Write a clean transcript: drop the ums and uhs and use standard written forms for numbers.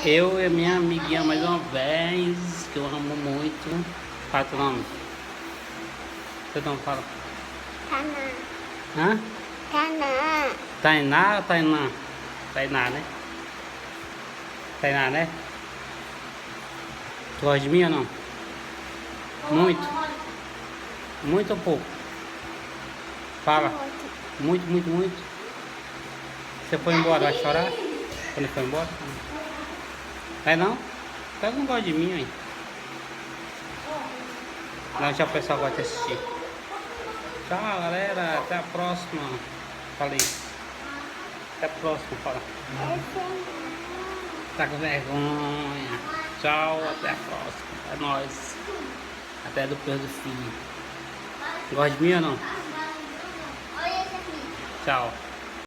Eu e a minha amiguinha mais uma vez, que eu amo muito. Fala teu nome. Teu nome, fala. Tainá. Hã? Tainá. Tainá ou Tainá? Tainá, né? Tainá, né? Tu gosta de mim ou não? Muito? Muito ou pouco? Fala. Muito, muito, muito. Você foi embora, vai chorar? Ele foi embora? É não? Então não gosta de mim, hein? Não, já o pessoal gosta de assistir. Tchau, galera. Até a próxima. Falei. Até a próxima, fala. Tá com vergonha. Tchau, até a próxima. É nóis. Até depois do fim. Gosta de mim ou não? Tchau.